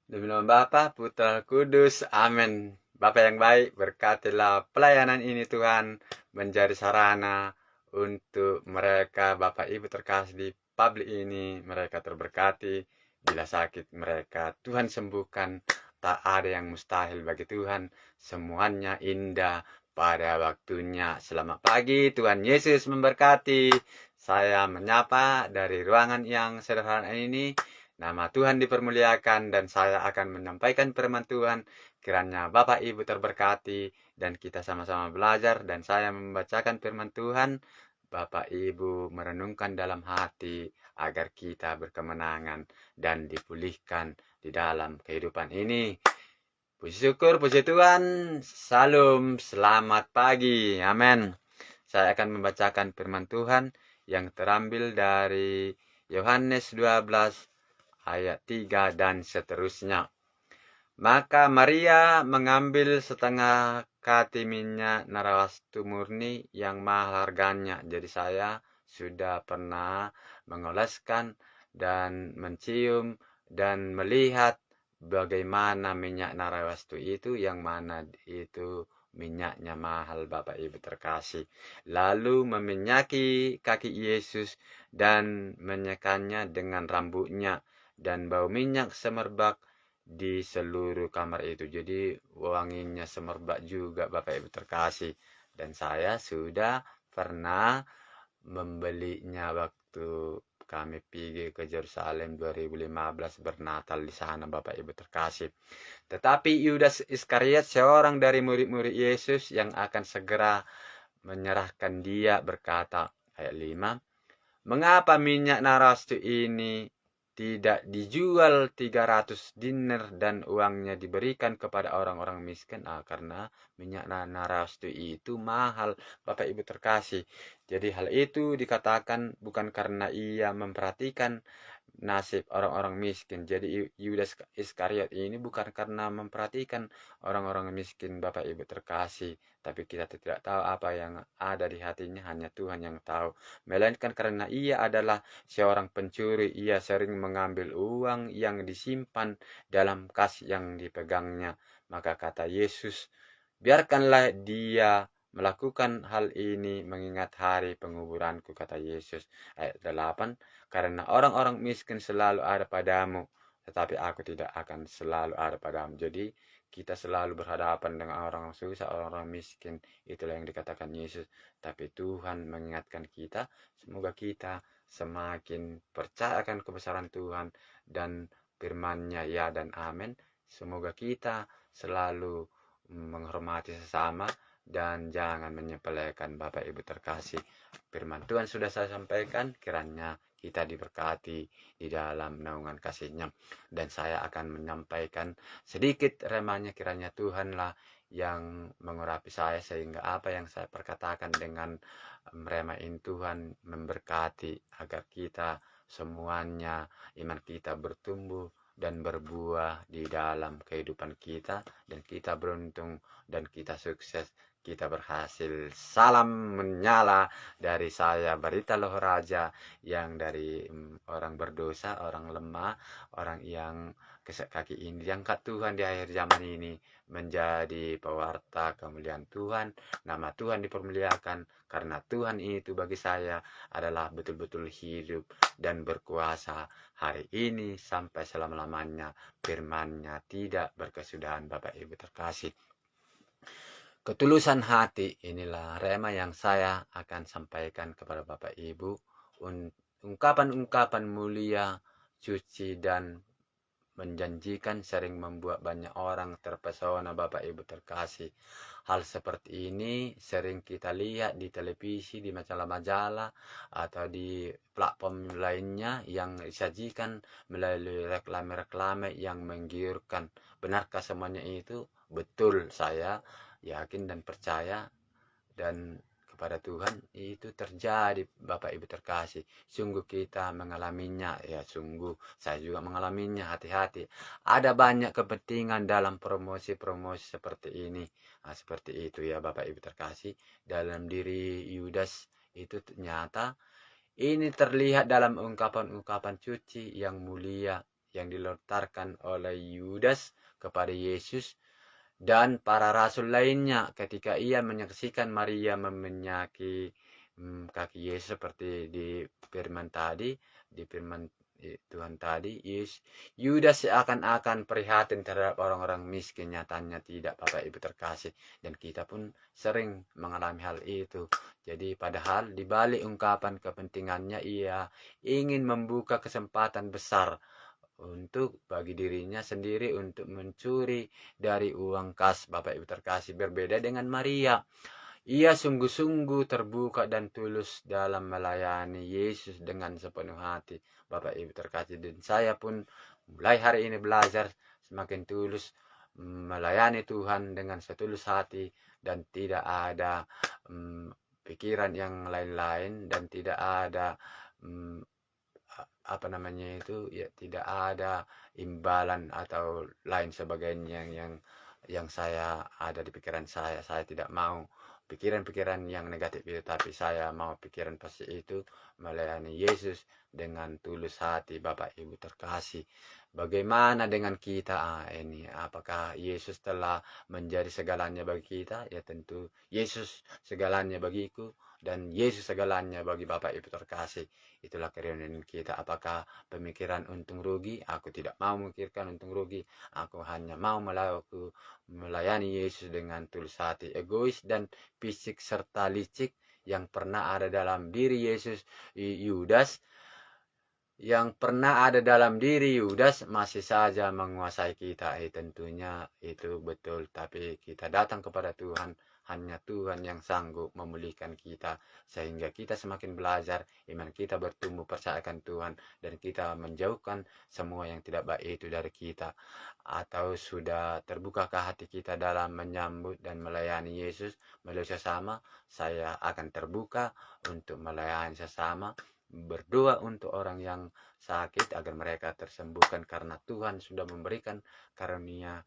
Demi nama Bapa, Putra, Kudus, amin. Bapa yang baik, berkatilah pelayanan ini Tuhan menjadi sarana untuk mereka, Bapak Ibu terkasih di publik ini, mereka terberkati. Bila sakit mereka, Tuhan sembuhkan. Tak ada yang mustahil bagi Tuhan. Semuanya indah pada waktunya. Selamat pagi, Tuhan Yesus memberkati. Saya menyapa dari ruangan yang sederhana ini. Nama Tuhan dipermuliakan dan saya akan menyampaikan firman Tuhan. Kiranya Bapak Ibu terberkati dan kita sama-sama belajar dan saya membacakan firman Tuhan. Bapak Ibu merenungkan dalam hati agar kita berkemenangan dan dipulihkan di dalam kehidupan ini. Puji syukur, puji Tuhan. Salam, selamat pagi. Amin. Saya akan membacakan firman Tuhan yang terambil dari Yohanes 12 ayat 3 dan seterusnya. Maka Maria mengambil setengah kati minyak narawastu murni yang mahal harganya. Jadi saya sudah pernah mengoleskan dan mencium dan melihat bagaimana minyak narawastu itu, yang mana itu minyaknya mahal, Bapak Ibu terkasih. Lalu meminyaki kaki Yesus dan menyekannya dengan rambutnya, dan bau minyak semerbak di seluruh kamar itu. Jadi wanginya semerbak juga, Bapak Ibu terkasih. Dan saya sudah pernah membelinya waktu kami pergi ke Yerusalem 2015 bernatal di sana, Bapak Ibu terkasih. Tetapi Yudas Iskariot, seorang dari murid-murid Yesus yang akan segera menyerahkan dia, berkata, ayat 5, mengapa minyak narastu ini tidak dijual 300 dinar dan uangnya diberikan kepada orang-orang miskin? Karena minyak narastu itu mahal, Bapak Ibu terkasih. Jadi hal itu dikatakan bukan karena ia memperhatikan nasib orang-orang miskin. Jadi Yudas Iskariot ini bukan karena memperhatikan orang-orang miskin, Bapak Ibu terkasih, tapi kita tidak tahu apa yang ada di hatinya, hanya Tuhan yang tahu. Melainkan karena ia adalah seorang pencuri, ia sering mengambil uang yang disimpan dalam kas yang dipegangnya. Maka kata Yesus, biarkanlah dia melakukan hal ini mengingat hari penguburanku, kata Yesus. Ayat 8, karena orang-orang miskin selalu ada padamu, tetapi aku tidak akan selalu ada padamu. Jadi kita selalu berhadapan dengan orang susah, orang-orang miskin. Itulah yang dikatakan Yesus. Tapi Tuhan mengingatkan kita, semoga kita semakin percaya akan kebesaran Tuhan dan firman-Nya, ya dan amin. Semoga kita selalu menghormati sesama dan jangan menyepelekan, Bapak Ibu terkasih. Firman Tuhan sudah saya sampaikan, kiranya kita diberkati di dalam naungan kasih-Nya. Dan saya akan menyampaikan sedikit remanya, kiranya Tuhanlah yang mengurapi saya sehingga apa yang saya perkatakan dengan meremain Tuhan memberkati agar kita semuanya iman kita bertumbuh dan berbuah di dalam kehidupan kita, dan kita beruntung dan kita sukses, kita berhasil. Salam menyala dari saya, Barita Loh Raja, yang dari orang berdosa, orang lemah, orang yang kesak kaki ini diangkat Tuhan di akhir zaman ini menjadi pewarta kemuliaan Tuhan. Nama Tuhan dipermuliakan karena Tuhan itu bagi saya adalah betul-betul hidup dan berkuasa hari ini sampai selama-lamanya. Firman-Nya tidak berkesudahan, Bapak Ibu terkasih. Ketulusan hati, inilah rema yang saya akan sampaikan kepada Bapak Ibu. Ungkapan-ungkapan mulia, suci, dan menjanjikan sering membuat banyak orang terpesona, Bapak Ibu terkasih. Hal seperti ini sering kita lihat di televisi, di majalah-majalah, atau di platform lainnya yang disajikan melalui reklame-reklame yang menggiurkan. Benarkah semuanya itu? Betul, saya yakin dan percaya dan kepada Tuhan itu terjadi, Bapak Ibu terkasih. Sungguh kita mengalaminya, ya sungguh saya juga mengalaminya. Hati-hati, ada banyak kepentingan dalam promosi-promosi seperti ini. Seperti itu ya Bapak Ibu terkasih. Dalam diri Yudas itu ternyata ini terlihat dalam ungkapan-ungkapan suci yang mulia, yang dilontarkan oleh Yudas kepada Yesus dan para rasul lainnya ketika ia menyaksikan Maria memenyaki kaki Yesus seperti di firman tadi, di firman Tuhan tadi, Yudas seakan-akan prihatin terhadap orang-orang miskin, nyatanya tidak, Bapak Ibu terkasih, dan kita pun sering mengalami hal itu. Jadi padahal di balik ungkapan kepentingannya ia ingin membuka kesempatan besar untuk bagi dirinya sendiri untuk mencuri dari uang kas, Bapak Ibu terkasih. Berbeda dengan Maria, ia sungguh-sungguh terbuka dan tulus dalam melayani Yesus dengan sepenuh hati, Bapak Ibu terkasih. Dan saya pun mulai hari ini belajar semakin tulus melayani Tuhan dengan setulus hati dan tidak ada pikiran yang lain-lain dan tidak ada apa namanya itu ya, tidak ada imbalan atau lain sebagainya yang saya ada di pikiran saya tidak mau pikiran-pikiran yang negatif itu, tapi saya mau pikiran pasti itu melayani Yesus dengan tulus hati, Bapak Ibu terkasih. Bagaimana dengan kita ini? Apakah Yesus telah menjadi segalanya bagi kita? Ya tentu Yesus segalanya bagiku dan Yesus segalanya bagi Bapak Ibu terkasih. Itulah kerinduan kita. Apakah pemikiran untung rugi? Aku tidak mau memikirkan untung rugi. Aku hanya mau melayani Yesus dengan tulus hati. Egois dan fisik serta licik yang pernah ada dalam diri Yesus, Yudas, yang pernah ada dalam diri Yudas masih saja menguasai kita. Tentunya itu betul, tapi kita datang kepada Tuhan. Hanya Tuhan yang sanggup memulihkan kita sehingga kita semakin belajar, iman kita bertumbuh percayakan Tuhan, dan kita menjauhkan semua yang tidak baik itu dari kita. Atau sudah terbukakah hati kita dalam menyambut dan melayani Yesus melalui sesama? Saya akan terbuka untuk melayani sesama, berdoa untuk orang yang sakit agar mereka tersembuhkan karena Tuhan sudah memberikan karunia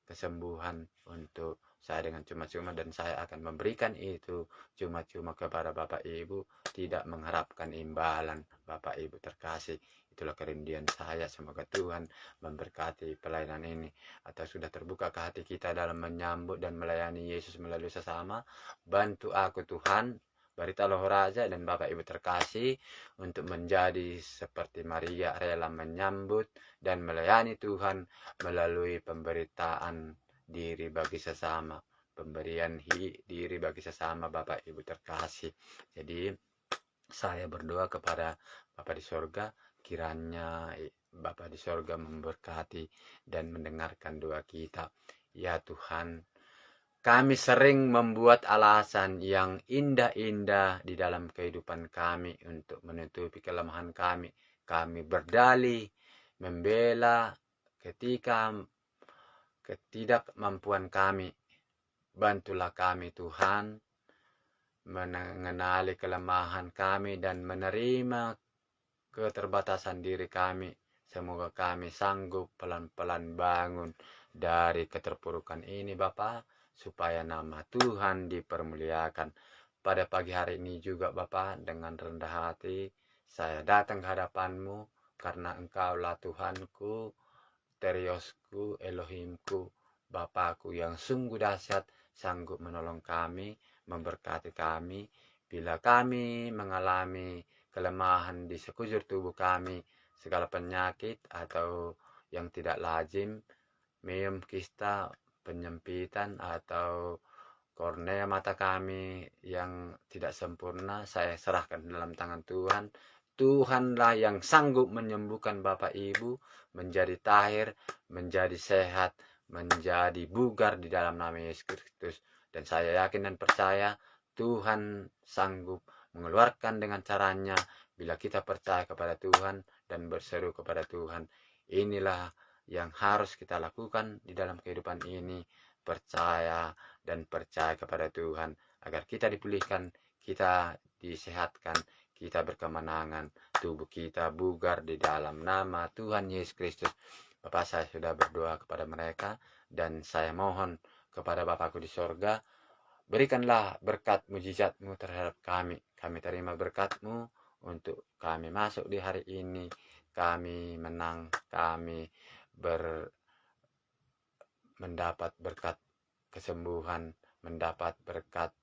kesembuhan untuk saya dengan cuma-cuma, dan saya akan memberikan itu cuma-cuma kepada Bapak Ibu, tidak mengharapkan imbalan, Bapak Ibu terkasih. Itulah kerinduan saya. Semoga Tuhan memberkati pelayanan ini. Atau sudah terbuka ke hati kita dalam menyambut dan melayani Yesus melalui sesama? Bantu aku Tuhan, Barita Loh Raja dan Bapak Ibu terkasih, untuk menjadi seperti Maria, rela menyambut dan melayani Tuhan melalui pemberitaan diri bagi sesama, pemberian diri bagi sesama, Bapak Ibu terkasih. Jadi saya berdoa kepada Bapa di sorga, kiranya Bapa di sorga memberkati dan mendengarkan doa kita. Ya Tuhan, kami sering membuat alasan yang indah-indah di dalam kehidupan kami untuk menutupi kelemahan kami. Kami berdalih, membela ketika ketidakmampuan kami. Bantulah kami Tuhan mengenali kelemahan kami dan menerima keterbatasan diri kami. Semoga kami sanggup pelan-pelan bangun dari keterpurukan ini Bapa, supaya nama Tuhan dipermuliakan. Pada pagi hari ini juga Bapa, dengan rendah hati saya datang ke hadapan-Mu karena Engkaulah Tuhanku, Teriosku, Elohimku, Bapakku yang sungguh dahsyat, sanggup menolong kami, memberkati kami bila kami mengalami kelemahan di sekujur tubuh kami, segala penyakit atau yang tidak lazim, miom, kista, penyempitan atau kornea mata kami yang tidak sempurna, saya serahkan dalam tangan Tuhan. Tuhanlah yang sanggup menyembuhkan Bapak Ibu menjadi tahir, menjadi sehat, menjadi bugar di dalam nama Yesus Kristus. Dan saya yakin dan percaya Tuhan sanggup mengeluarkan dengan caranya bila kita percaya kepada Tuhan dan berseru kepada Tuhan. Inilah yang harus kita lakukan di dalam kehidupan ini, percaya dan percaya kepada Tuhan agar kita dipulihkan, kita disehatkan, kita berkemenangan, tubuh kita bugar di dalam nama Tuhan Yesus Kristus. Bapak, saya sudah berdoa kepada mereka dan saya mohon kepada Bapakku di sorga, berikanlah berkat mujizat-Mu terhadap kami. Kami terima berkat-Mu untuk kami masuk di hari ini. kami menang, kami mendapat berkat kesembuhan, mendapat berkat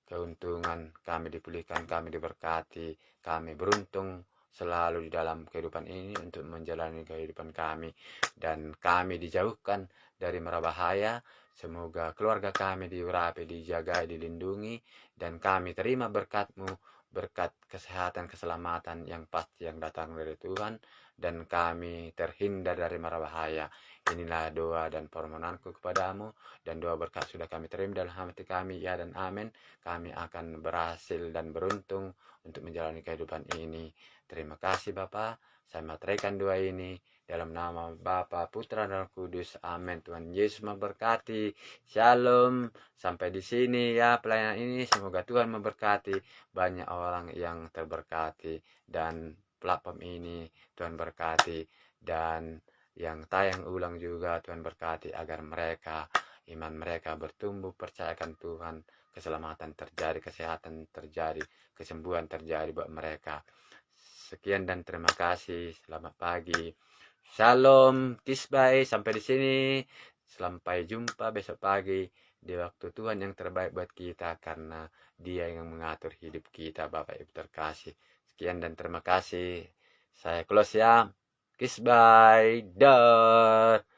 keuntungan, kami dipulihkan, kami diberkati, kami beruntung selalu di dalam kehidupan ini untuk menjalani kehidupan kami, dan kami dijauhkan dari mara bahaya. Semoga keluarga kami diurapi, dijaga, dilindungi, dan kami terima berkat-Mu, berkat kesehatan, keselamatan yang pasti yang datang dari Tuhan, dan kami terhindar dari mara bahaya. Inilah doa dan permohonanku kepadamu, dan doa berkat sudah kami terima dalam hati kami, ya dan amin. Kami akan berhasil dan beruntung untuk menjalani kehidupan ini. Terima kasih Bapa. Saya materaikan doa ini dalam nama Bapa, Putra, dan Roh Kudus. Amin. Tuhan Yesus memberkati. Shalom. Sampai di sini ya pelayanan ini. Semoga Tuhan memberkati banyak orang yang terberkati, dan platform ini Tuhan berkati, dan yang tayang ulang juga Tuhan berkati, agar mereka, iman mereka bertumbuh, percayakan Tuhan, keselamatan terjadi, kesehatan terjadi, kesembuhan terjadi buat mereka. Sekian dan terima kasih. Selamat pagi. Shalom, kisbay. Sampai di sini. Sampai jumpa besok pagi di waktu Tuhan yang terbaik buat kita, karena Dia yang mengatur hidup kita, Bapak Ibu terkasih. Sekian dan terima kasih. Saya close ya. Kisbay. Dah.